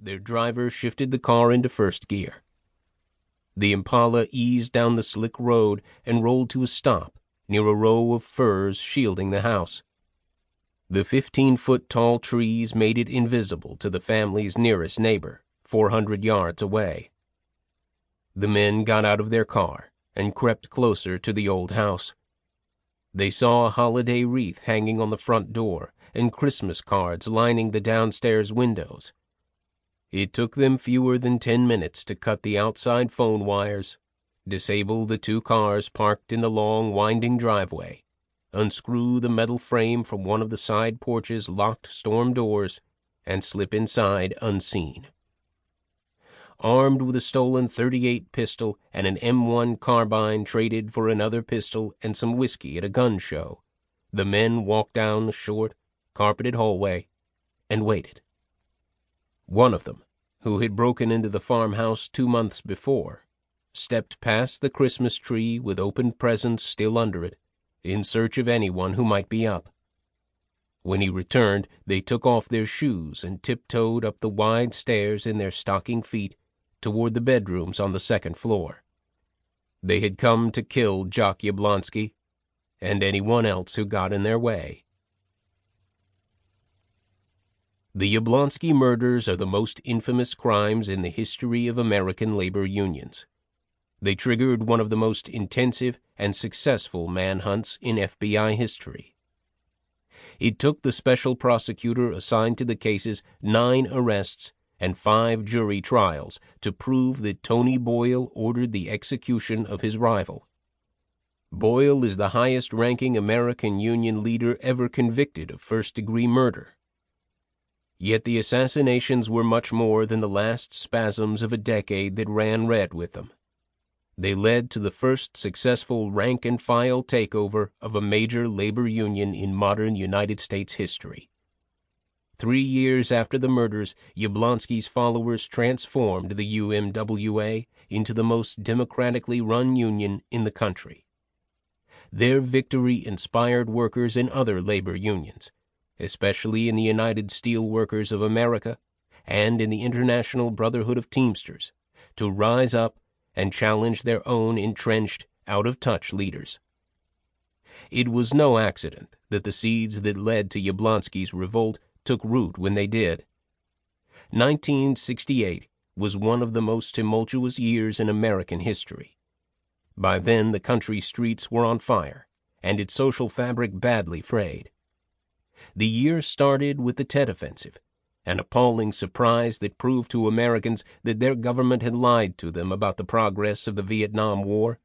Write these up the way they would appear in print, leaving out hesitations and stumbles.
Their driver shifted the car into first gear. The Impala eased down the slick road and rolled to a stop near a row of firs shielding the house. The 15-foot-tall trees made it invisible to the family's nearest neighbor, 400 yards away. The men got out of their car and crept closer to the old house. They saw a holiday wreath hanging on the front door and Christmas cards lining the downstairs windows. It took them fewer than 10 minutes to cut the outside phone wires, disable the 2 cars parked in the long, winding driveway, unscrew the metal frame from one of the side porch's locked storm doors, and slip inside unseen. Armed with a stolen .38 pistol and an M1 carbine traded for another pistol and some whiskey at a gun show, the men walked down the short, carpeted hallway and waited. One of them, who had broken into the farmhouse 2 months before, stepped past the Christmas tree with open presents still under it, in search of anyone who might be up. When he returned, they took off their shoes and tiptoed up the wide stairs in their stocking feet toward the bedrooms on the 2nd floor. They had come to kill Jock Yablonski and anyone else who got in their way. The Yablonski murders are the most infamous crimes in the history of American labor unions. They triggered one of the most intensive and successful manhunts in FBI history. It took the special prosecutor assigned to the cases 9 arrests and 5 jury trials to prove that Tony Boyle ordered the execution of his rival. Boyle is the highest-ranking American union leader ever convicted of first-degree murder. Yet the assassinations were much more than the last spasms of a decade that ran red with them. They led to the first successful rank-and-file takeover of a major labor union in modern United States history. 3 years after the murders, Yablonski's followers transformed the UMWA into the most democratically run union in the country. Their victory inspired workers in other labor unions, especially in the United Steel Workers of America and in the International Brotherhood of Teamsters, to rise up and challenge their own entrenched, out-of-touch leaders. It was no accident that the seeds that led to Yablonski's revolt took root when they did. 1968 was one of the most tumultuous years in American history. By then, the country's streets were on fire, and its social fabric badly frayed. The year started with the Tet Offensive, an appalling surprise that proved to Americans that their government had lied to them about the progress of the Vietnam War.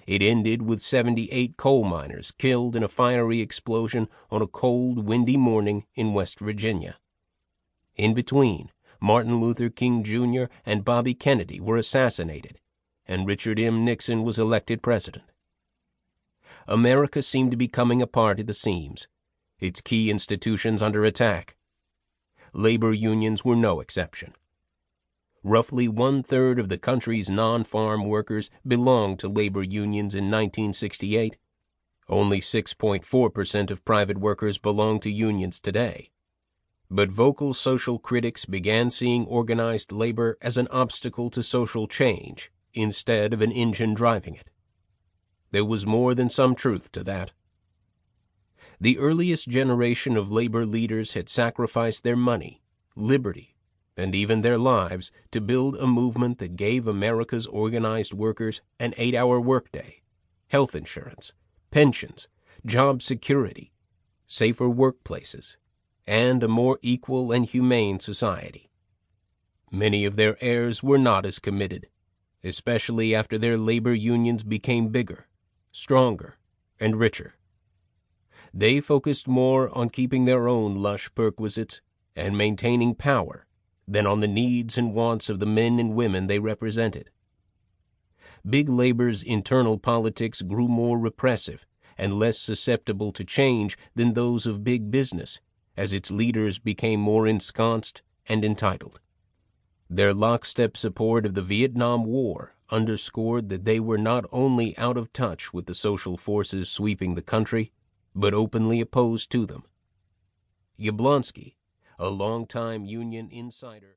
It ended with 78 coal miners killed in a fiery explosion on a cold, windy morning in West Virginia. In between, Martin Luther King Jr. and Bobby Kennedy were assassinated, and Richard M. Nixon was elected president. America seemed to be coming apart at the seams, its key institutions under attack. Labor unions were no exception. Roughly 1/3 of the country's non-farm workers belonged to labor unions in 1968. Only 6.4% of private workers belong to unions today. But vocal social critics began seeing organized labor as an obstacle to social change instead of an engine driving it. There was more than some truth to that. The earliest generation of labor leaders had sacrificed their money, liberty, and even their lives to build a movement that gave America's organized workers an 8-hour workday, health insurance, pensions, job security, safer workplaces, and a more equal and humane society. Many of their heirs were not as committed, especially after their labor unions became bigger, stronger, and richer. They focused more on keeping their own lush perquisites and maintaining power than on the needs and wants of the men and women they represented. Big labor's internal politics grew more repressive and less susceptible to change than those of big business, as its leaders became more ensconced and entitled. Their lockstep support of the Vietnam War underscored that they were not only out of touch with the social forces sweeping the country, but openly opposed to them. Yablonski, a longtime union insider,